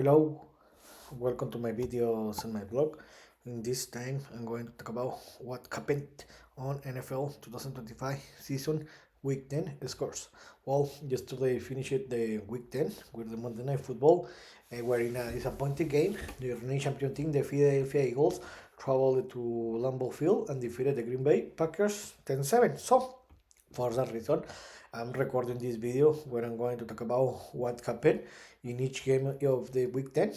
Hello, welcome to my videos and my blog. In this time, I'm going to talk about what happened on NFL 2025 season week 10 scores. Well, yesterday finished the week 10 with the Monday Night Football, where in a disappointing game, the reigning champion team, the Philadelphia Eagles, traveled to Lambeau Field and defeated the Green Bay Packers 10-7. So, for that reason, I'm recording this video where I'm going to talk about what happened in each game of the week 10.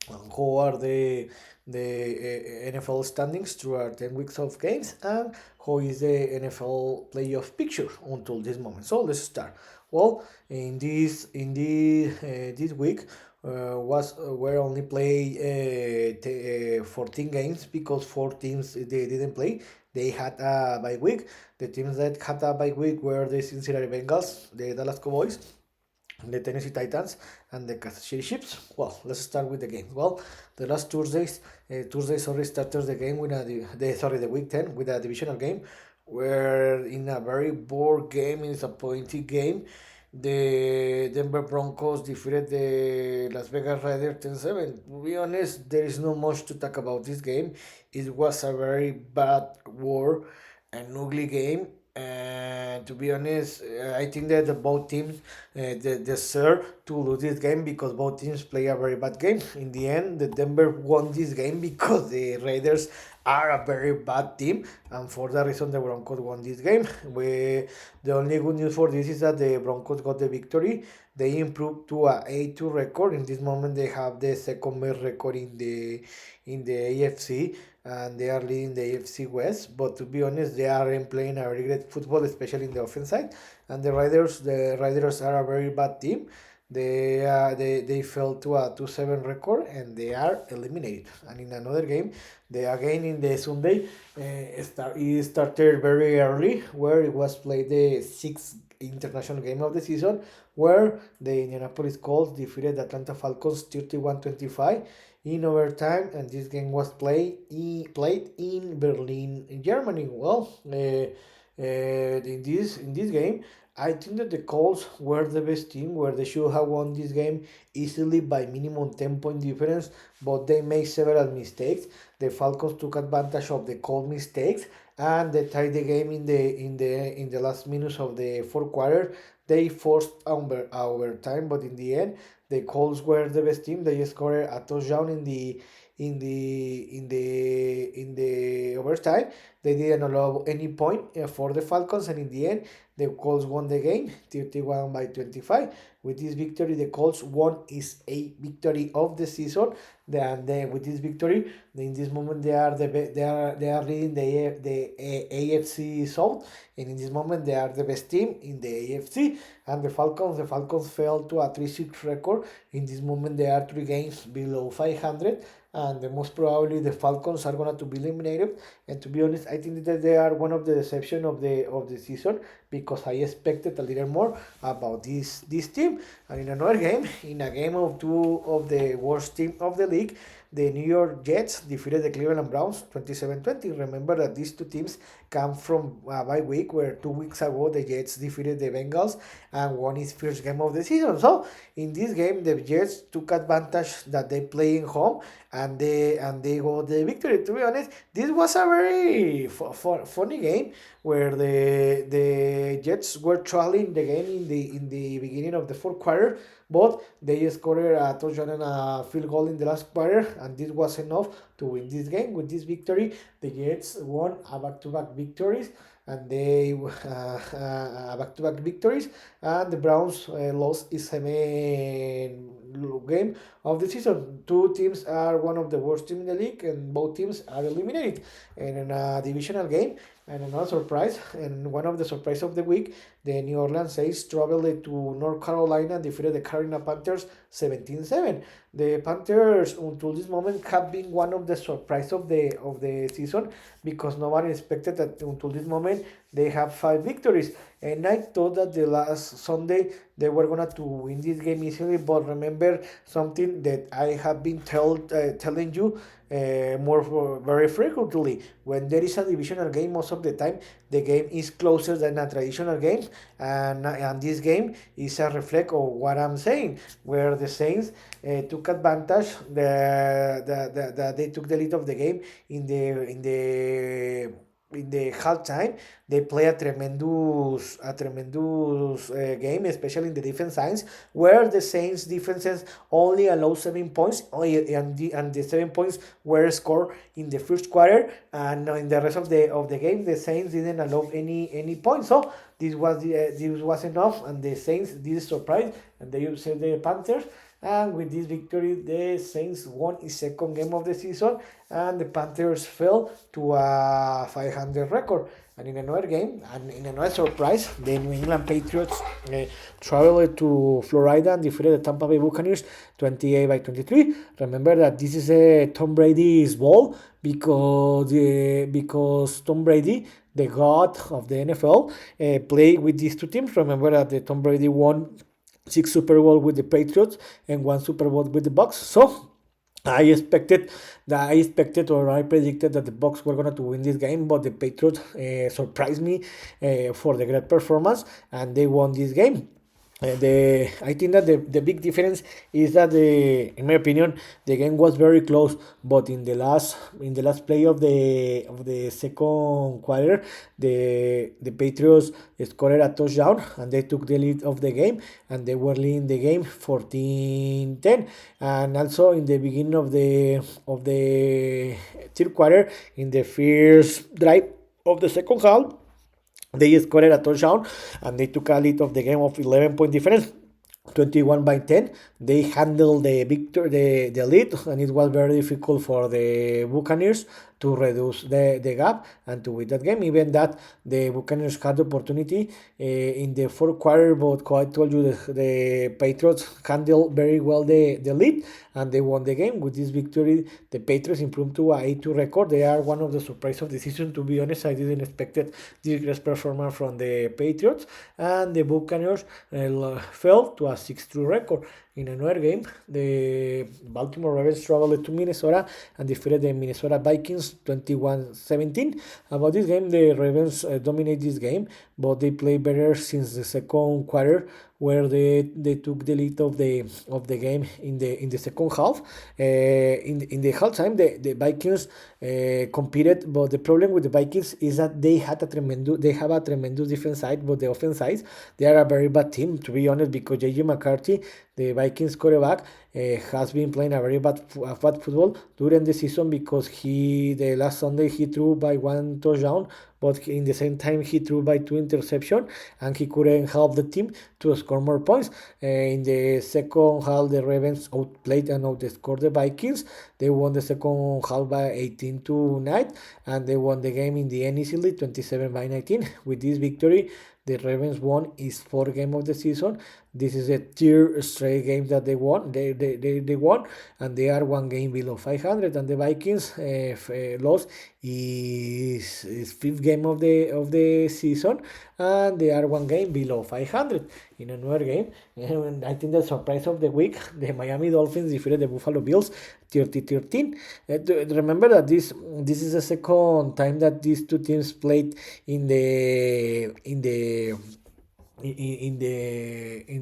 How are the NFL standings through our 10 weeks of games, and how is the NFL playoff picture until this moment. So let's start. Well, in this week was were only play 14 games because four teams they didn't play. They had a bye week. The teams that had a bye week were the Cincinnati Bengals, the Dallas Cowboys, the Tennessee Titans, and the Kansas City Chiefs. Well, let's start with the games. Well, the last Tuesday started the game with the week 10 with a divisional game, where in a very bored game, disappointing game, the Denver Broncos defeated the Las Vegas Raiders 10-7. To be honest, there is not much to talk about this game. It was a very bad war, an ugly game, and to be honest, I think that the both teams they deserve to lose this game because both teams play a very bad game. In the end, the Denver won this game because the Raiders are a very bad team, and for that reason, the Broncos won this game. The only good news for this is that the Broncos got the victory. They improved to a 8-2 record. In this moment, they have the second best record in the AFC, and they are leading the AFC West. But to be honest, they aren't playing a very great football, especially in the offense side. And the Raiders are a very bad team. They fell to a 2-7 record and they are eliminated. And in another game, they again in the Sunday, it started very early, where it was played the sixth international game of the season, where the Indianapolis Colts defeated the Atlanta Falcons 31-25 in overtime, and this game was played in Berlin, in Germany. Well, in this game, I think that the Colts were the best team, where they should have won this game easily by minimum 10-point difference, but they made several mistakes. The Falcons took advantage of the Colts mistakes, and they tied the game in the last minutes of the fourth quarter. They forced overtime, but in the end, the Colts were the best team. They scored a touchdown in the overtime. They didn't allow any point for the Falcons, and in the end, the Colts won the game 31-25. With this victory, the Colts won is a victory of the season. And then with this victory, in this moment they are leading the AFC South, and in this moment they are the best team in the AFC. And the Falcons fell to a 3-6 record. In this moment they are 3 games below 500, and the most probably the Falcons are going to be eliminated. And to be honest, I think that they are one of the deception of the season, because I expected a little more about this team. And in another game, in a game of two of the worst team of the league, the New York Jets defeated the Cleveland Browns 27-20. Remember that these two teams come from a bye week, where 2 weeks ago the Jets defeated the Bengals and won its first game of the season. So in this game, the Jets took advantage that they play in home, and they got the victory. To be honest, this was a very funny game, where the Jets were trailing the game in the beginning of the fourth quarter, but they scored a touchdown and a field goal in the last quarter, and this was enough to win this game. With this victory, the Jets won a back-to-back victories, and they back-to-back victories, and the Browns lost its seventh game of the season. Two teams are one of the worst teams in the league, and both teams are eliminated. And in a divisional game, and another surprise, and one of the surprise of the week, the New Orleans Saints traveled to North Carolina and defeated the Carolina Panthers 17-7. The Panthers, until this moment, have been one of the surprise of the season, because nobody expected that until this moment they have 5 victories. And I thought that the last Sunday they were gonna to win this game easily. But remember something that I have been telling you very frequently. When there is a divisional game, most of the time the game is closer than a traditional game, and this game is a reflect of what I'm saying, where the Saints took advantage. They took the lead of the game in the halftime. They play a tremendous game, especially in the defense sides, where the Saints defenses only allow 7 points, and the 7 points were scored in the first quarter, and in the rest of the game, the Saints didn't allow any points. So this was enough, and the Saints did surprise, and they upset the Panthers. And with this victory, the Saints won his second game of the season, and the Panthers fell to a 500 record. And in another game, and in another surprise, the New England Patriots traveled to Florida and defeated the Tampa Bay Buccaneers 28-23. Remember that this is a Tom Brady's ball, because Tom Brady, the god of the NFL, played with these two teams. Remember that the Tom Brady won 6 Super Bowl with the Patriots and 1 Super Bowl with the Bucks. So I expected or I predicted that the Bucks were going to win this game, but the Patriots surprised me for the great performance, and they won this game. I think that the big difference is that, in my opinion, the game was very close, but in the last play of the second quarter, the Patriots scored a touchdown, and they took the lead of the game, and they were leading the game 14-10. And also in the beginning of the third quarter, in the first drive of the second half, they scored a touchdown, and they took a lead of the game of 11-point difference, 21-10. They handled the lead, and it was very difficult for the Buccaneers to reduce the gap and to win that game. Even that the Buccaneers had the opportunity in the fourth quarter, but I told you the Patriots handled very well the lead, and they won the game. With this victory, the Patriots improved to a 8-2 record. They are one of the surprise of the season. To be honest, I didn't expect this great performance from the Patriots, and the Buccaneers fell to a 6-3 record. In another game, the Baltimore Ravens traveled to Minnesota and defeated the Minnesota Vikings 21-17. About this game, the Ravens dominate this game, but they play better since the second quarter, where they took the lead of the game in the second half. In the halftime, the Vikings competed, but the problem with the Vikings is that they have a tremendous defense side, but the offense side, they are a very bad team, to be honest, because J.J. McCarthy, the Vikings quarterback, has been playing a very bad football during the season, because the last Sunday he threw by 1 touchdown, but in the same time he threw by 2 interceptions, and he couldn't help the team to score more points. In the second half, the Ravens outplayed and outscored the Vikings. They won the second half by 18-9, and they won the game in the end easily, 27-19. With this victory, the Ravens won his fourth game of the season. This is a third straight game that they won. They won, and they are one game below 500. And the Vikings lost his fifth game of the season, and they are one game below 500. In another game, and I think the surprise of the week, the Miami Dolphins defeated the Buffalo Bills 30-13. Remember that this is the second time that these two teams played in the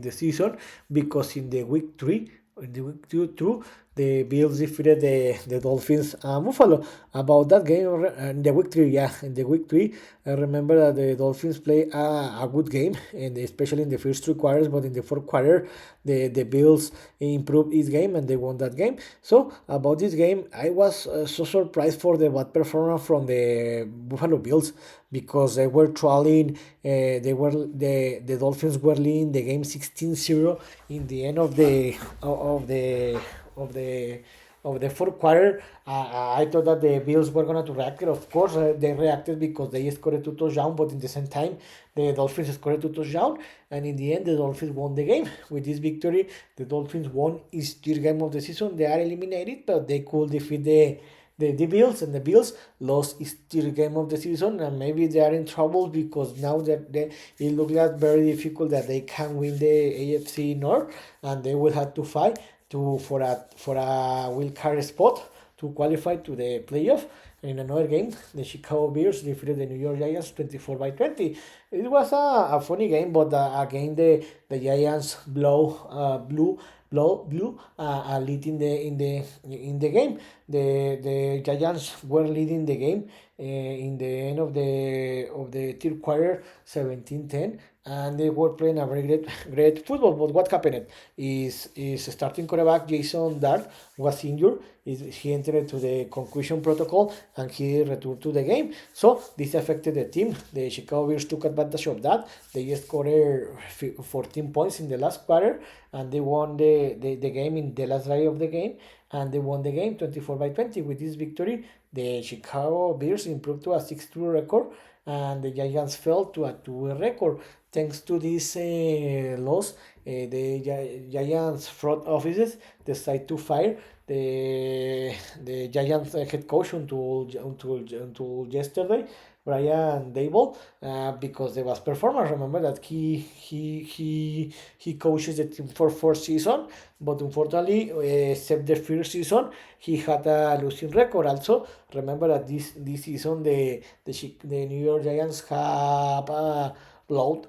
season, because in the week 2, the Bills defeated the Dolphins and Buffalo. About that game, in the week 3, I remember that the Dolphins play a good game, and especially in the first 3 quarters, but in the fourth quarter, the Bills improved his game, and they won that game. So about this game, I was so surprised for the bad performance from the Buffalo Bills, because they were trailing. The Dolphins were leading the game 16-0 in the end of the fourth quarter. I thought that the Bills were going to react. Of course, they reacted because they scored 2 touchdowns, but in the same time, the Dolphins scored 2 touchdowns, and in the end, the Dolphins won the game. With this victory, the Dolphins won his third game of the season. They are eliminated, but they could defeat the Bills, and the Bills lost his third game of the season, and maybe they are in trouble, because now that it looks like very difficult that they can win the AFC North, and they will have to fight for a wild card spot to qualify to the playoff. And in another game, the Chicago Bears defeated the New York Giants 24-20. It was a funny game, but again the Giants blew a lead in the game. The Giants were leading the game in the end of the third quarter 17-10, and they were playing a very great football. But what happened is starting quarterback Jason Dart was injured. He entered to the concussion protocol and he returned to the game. So this affected the team. The Chicago Bears took advantage of that. They scored 14 points in the last quarter and they won the game in the last drive of the game, and they won the game 24-20. With this victory, the Chicago Bears improved to a 6-2 record and the Giants fell to a 2 record. Thanks to this loss, the Giants front offices decided to fire the Giants head coach until yesterday, Brian Dable, because there was performance. Remember that he coaches the team for 4 seasons, but unfortunately, except the first season, he had a losing record. Also, remember that this season the New York Giants have blowed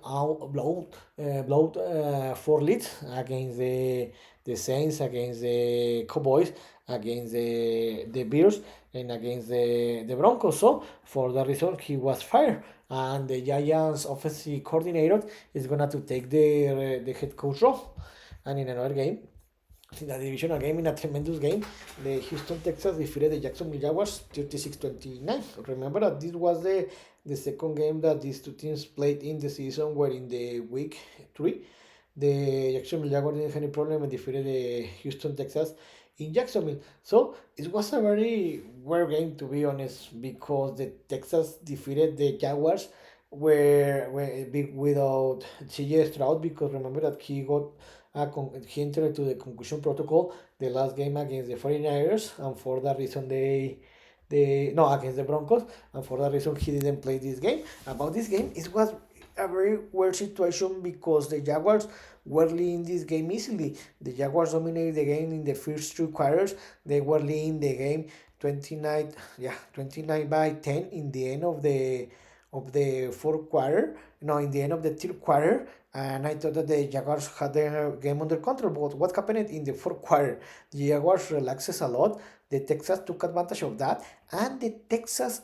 4 leads against the Saints, against the Cowboys, against the Bears, and against the Broncos. So for that reason, he was fired, and the Giants offensive coordinator is gonna to take the head coach role. And in another game, in a divisional game, in a tremendous game, the Houston Texans defeated the Jacksonville Jaguars 36-29. Remember that this was the second game that these two teams played in the season, where in the week 3, the Jacksonville Jaguars didn't have any problem and defeated the Houston Texans in Jacksonville. So it was a very weird game, to be honest, because the Texans defeated the Jaguars were big without CJ Stroud, because remember that he entered to the concussion protocol the last game against the 49ers, and for that reason against the Broncos, and for that reason he didn't play this game. About this game, it was a very weird situation because the Jaguars were leading this game easily. The Jaguars dominated the game in the first 2 quarters. They were leading the game 29-10 in the end of the fourth quarter. No, in the end of the third quarter, and I thought that the Jaguars had the game under control. But what happened in the fourth quarter? The Jaguars relaxes a lot. The Texans took advantage of that, and the Texans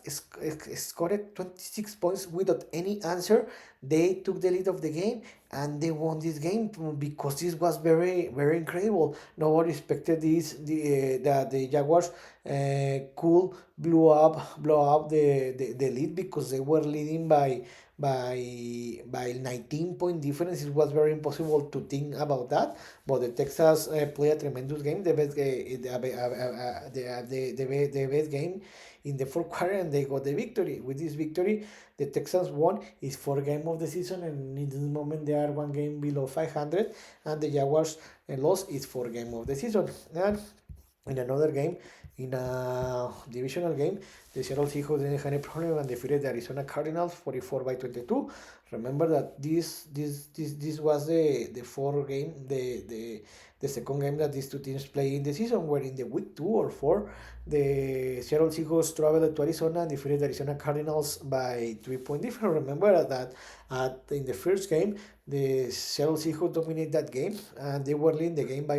scored 26 points without any answer. They took the lead of the game, and they won this game because this was very, very incredible. Nobody expected that the Jaguars could blow up the lead, because they were leading by 19-point difference. It was very impossible to think about that, but the Texans played a tremendous game, the best the best game in the fourth quarter, and they got the victory. With this victory, the Texans won his fourth game of the season, and in this moment they are 1 game below 500, and the Jaguars lost his fourth game of the season. And in another game, in a divisional game, the Seattle Seahawks didn't have any problem and defeated the Arizona Cardinals 44-22. Remember that this was the fourth game, the second game that these two teams play in the season, where in the week 2 or 4, the Seattle Seahawks traveled to Arizona and defeated the Arizona Cardinals by 3-point difference. Remember that in the first game, the Seattle Seahawks dominated that game, and they were leading the game by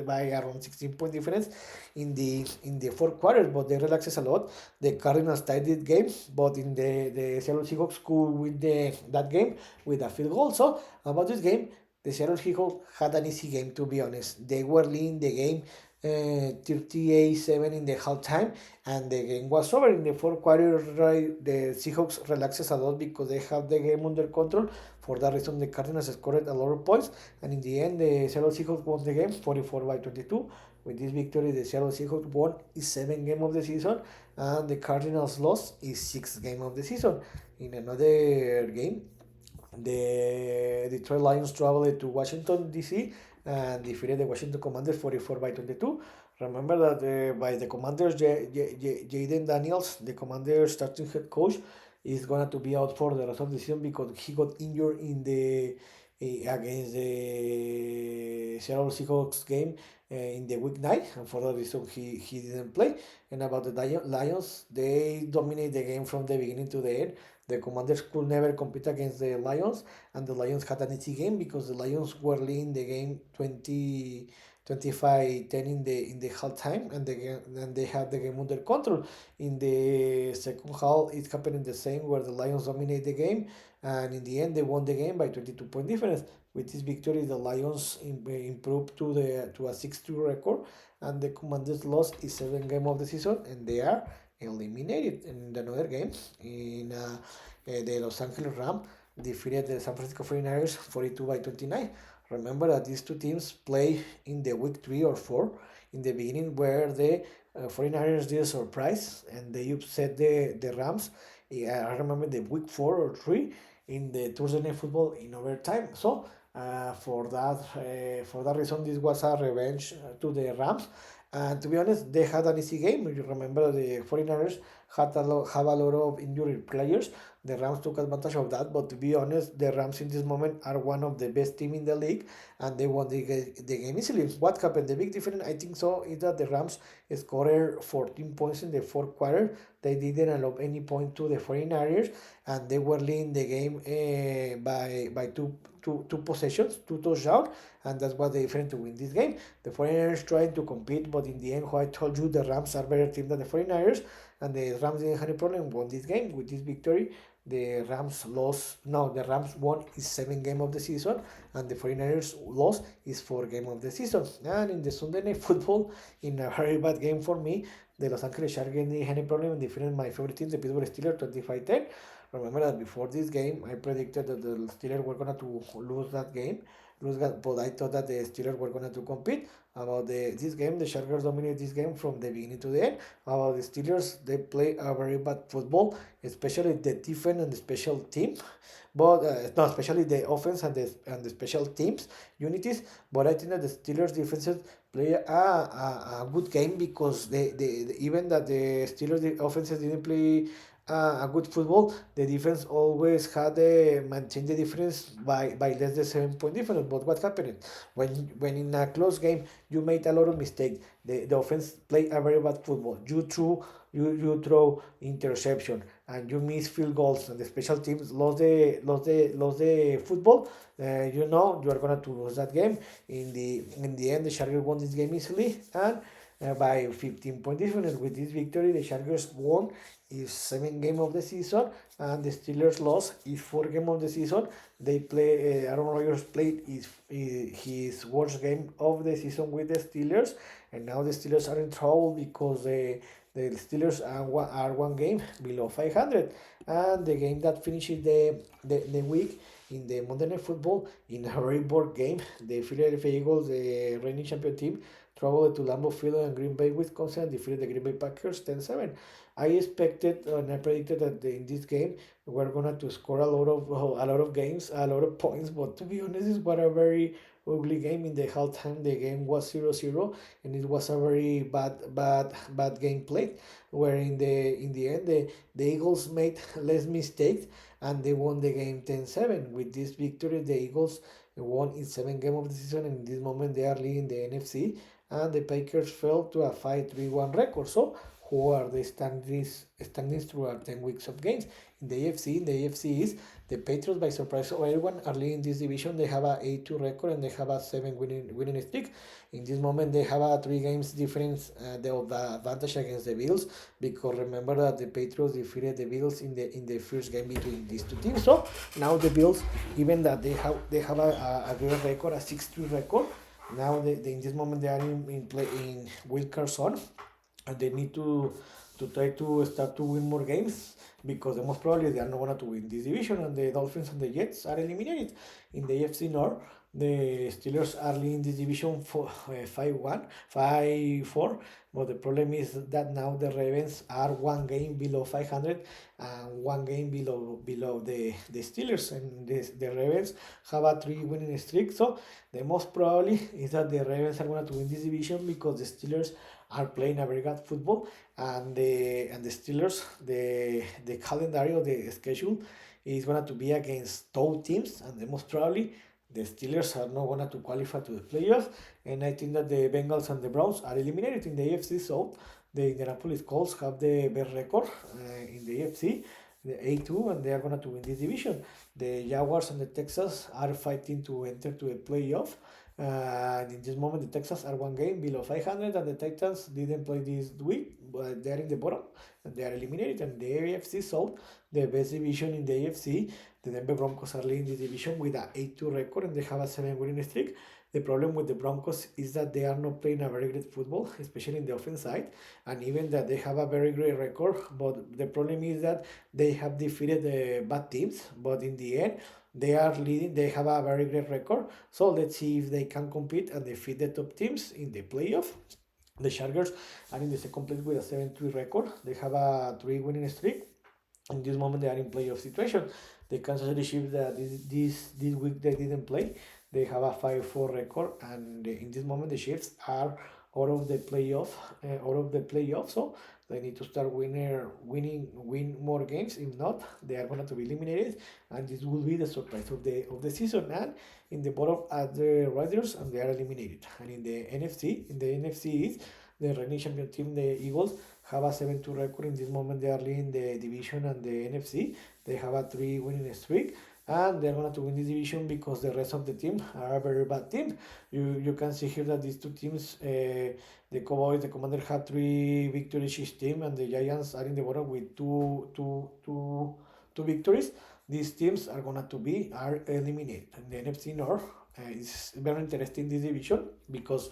by around 16-point difference in the fourth quarter, but they relaxed a lot. The Cardinals tied the game, but in the Seattle Seahawks could win that game with a field goal. So about this game, the Seattle Seahawks had an easy game, to be honest. They were leading the game 38-7 in the halftime, and the game was over in the fourth quarter. Right, the Seahawks relaxes a lot because they have the game under control. For that reason, the Cardinals scored a lot of points, and in the end, the Seattle Seahawks won the game 44-22. With this victory, the Seattle Seahawks won his 7th game of the season, and the Cardinals lost his 6th game of the season. In another game, the Detroit Lions traveled to Washington, D.C., and defeated the Washington Commanders 44-22. Remember that by the Commanders, Jaden Daniels, the Commanders starting head coach, is going to be out for the rest of the season because he got injured against the Seattle Seahawks game in the week 9, and for that reason he didn't play. And about the Lions, they dominate the game from the beginning to the end. The Commanders could never compete against the Lions, and the Lions had an easy game because the Lions were leading the game 25-10 in the halftime, and they had the game under control. In the second half, it happened the same where the Lions dominate the game, and in the end, they won the game by 22-point difference. With this victory, the Lions improved to a 6-2 record, and the Commanders lost his seventh game of the season, and they are eliminated. In another game, the Los Angeles Rams defeated the San Francisco 49ers 42-29. Remember that these two teams play in the week 3 or 4 in the beginning, where the 49ers did a surprise and they upset the Rams. Yeah, I remember the week 4 or 3 in the Thursday Night Football in overtime. So for that reason, this was a revenge to the Rams. And to be honest, they had an easy game. You remember the 49ers have a lot of injured players. The Rams took advantage of that, but to be honest, the Rams in this moment are one of the best team in the league, and they won the game easily. What happened? The big difference, I think so, is that the Rams scored 14 points in the fourth quarter. They didn't allow any point to the 49ers, and they were leading the game by two possessions, two touchdowns, and that's what they different to win this game. The 49ers trying to compete, but in the end, how I told you, the Rams are better team than the 49ers, and the Rams didn't have any problem won this game. With this victory, the Rams lost. No, the Rams won his 7th game of the season, and the 49ers lost his 4th game of the season. And in the Sunday Night Football, in a very bad game for me, the Los Angeles Chargers didn't have any problem in defeating my favorite team, the Pittsburgh Steelers, 25-10. Remember that before this game, I predicted that the Steelers were going to lose that game. But I thought that the Steelers were going to compete. About this game, the Chargers dominated this game from the beginning to the end. About the Steelers, they play a very bad football, especially the defense and the special team. But no, especially the offense and the special teams unities. But I think that the Steelers defenses play a good game because even that the Steelers offenses didn't play a good football, the defense always had maintained the difference by less than 7 point difference. But what happened when in a close game you made a lot of mistakes? The offense played a very bad football. You throw interception and you miss field goals, and the special teams lost the football. You are gonna to lose that game. In the end, the Chargers won this game easily and by 15 point difference. With this victory, the Chargers won his 7th game of the season, and the Steelers lost his 4th game of the season. They play. Aaron Rodgers played his worst game of the season with the Steelers, and now the Steelers are in trouble because the Steelers are one game below 500, and the game that finishes the week in the Monday Night Football in a very bored game, the Philadelphia Eagles, the reigning champion team, traveled to Lambeau Field and Green Bay, Wisconsin, and defeated the Green Bay Packers 10-7. I expected and I predicted that in this game we're gonna to score a lot of games, a lot of points. But to be honest, it was a very ugly game. In the halftime, the game was 0-0, and it was a very bad game played. Where in the end, the Eagles made less mistakes and they won the game 10-7. With this victory, the Eagles won its 7th game of the season, and in this moment they are leading the NFC, and the Packers fell to a 5-3-1 record. So who are the standings throughout 10 weeks of games? In the AFC is the Patriots, by surprise of everyone, are leading this division. They have a 8-2 record and they have a 7 winning streak. In this moment, they have a 3 games difference the advantage against the Bills, because remember that the Patriots defeated the Bills in the first game between these two teams. So now the Bills, even that they have a good record, a 6-3 record. Now in this moment they are in wild card zone, and they need to try to start to win more games, because the most probably they are not going to win this division, and the Dolphins and the Jets are eliminated. In the AFC North, the Steelers are leading this division for 5-1, 5-4, but the problem is that now the Ravens are one game below 500 and one game below the Steelers, and the Ravens have a 3 winning streak. So the most probably is that the Ravens are going to win this division, because the Steelers are playing a very good football, and the Steelers, the calendar or the schedule is going to be against top teams, and the most probably The Steelers are not going to qualify to the playoffs, and I think that the Bengals and the Browns are eliminated in the AFC South. The Indianapolis Colts have the best record in the AFC, the A2, and they are going to win this division. The Jaguars and the Texans are fighting to enter to the playoff. And in this moment, the Texans are one game below 500, and the Titans didn't play this week, but they are in the bottom, and they are eliminated. And the AFC South, the best division in the AFC, the Denver Broncos are leading the division with an 8-2 record, and they have a 7 winning streak. The problem with the Broncos is that they are not playing a very great football, especially in the offense side, and even that they have a very great record. But the problem is that they have defeated the bad teams, but in the end, they are leading. They have a very great record. So let's see if they can compete and defeat the top teams in the playoff. The Chargers are in the second place with a 7-3 record. They have a 3 winning streak. In this moment, they are in playoff situation. The Kansas City Chiefs that this week they didn't play. They have a 5-4 record, and in this moment the Chiefs are out of the playoff, So they need to start win more games. If not, they are going to be eliminated, and this will be the surprise of the season. And in the bottom are the Raiders, and they are eliminated. And in the NFC is the reigning champion team, the Eagles, have a 7-2 record. In this moment, they are leading the division and the NFC. They have a 3 winning streak, and they're going to win this division because the rest of the team are a very bad team. You can see here that these two teams, the Cowboys, the Commanders have 3 victories each team, and the Giants are in the bottom with two victories. These teams are eliminated. And the NFC North is very interesting this division because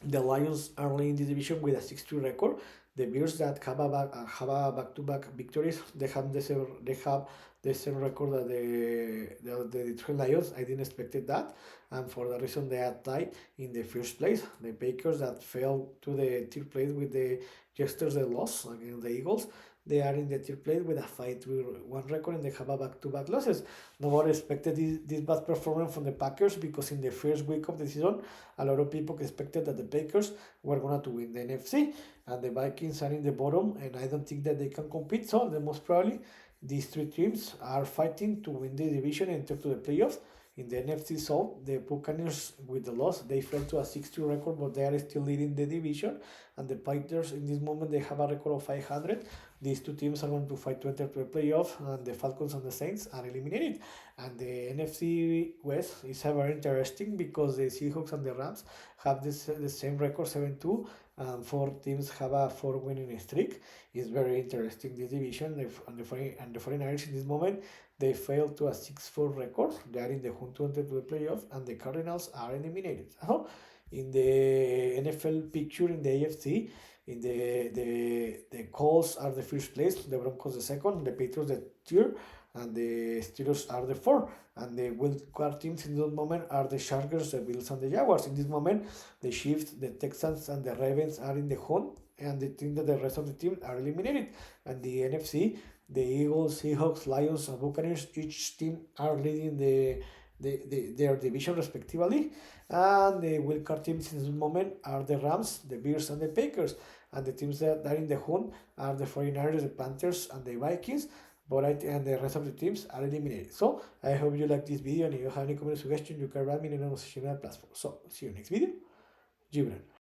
the Lions are leading the division with a 6-2 record. The Bears that have a back-to-back victories, they have the same record that the Detroit Lions. I didn't expect that, and for the reason they are tied in the first place. The Packers that fell to the third place with the yesterday loss against the Eagles. They are in the third place with a 5-1 record, and they have a back-to-back losses. Nobody expected this bad performance from the Packers because in the first week of the season, a lot of people expected that the Packers were going to win the NFC, and the Vikings are in the bottom, and I don't think that they can compete. So the most probably these three teams are fighting to win the division and enter to the playoffs. In the NFC South, the Buccaneers with the loss, they fell to a 6-2 record, but they are still leading the division. And the Panthers, in this moment, they have a record of 500. These two teams are going to fight to enter to the playoff, and the Falcons and the Saints are eliminated. And the NFC West is very interesting because the Seahawks and the Rams have the same record, 7-2, and four teams have a 4 winning streak. It's very interesting this division. And the 49ers in this moment, they failed to a 6-4 record. They are in the hunt to enter to the playoff, and the Cardinals are eliminated. So, in the NFL picture in the AFC, in the Colts are the first place, the Broncos the second, the Patriots the third, and the Steelers are the fourth. And the wild card teams in this moment are the Chargers, the Bills, and the Jaguars. In this moment, the Chiefs, the Texans, and the Ravens are in the hunt, and the team that the rest of the team are eliminated. And the NFC, the Eagles, Seahawks, Lions, and Buccaneers, each team are leading their division respectively. And the wildcard teams in this moment are the Rams, the Bears, and the Packers. And the teams that are in the hunt are the 49ers, the Panthers, and the Vikings. And the rest of the teams are eliminated. So I hope you like this video, and if you have any comment or suggestion, you can write me in the social media platform. So see you next video. Gibran.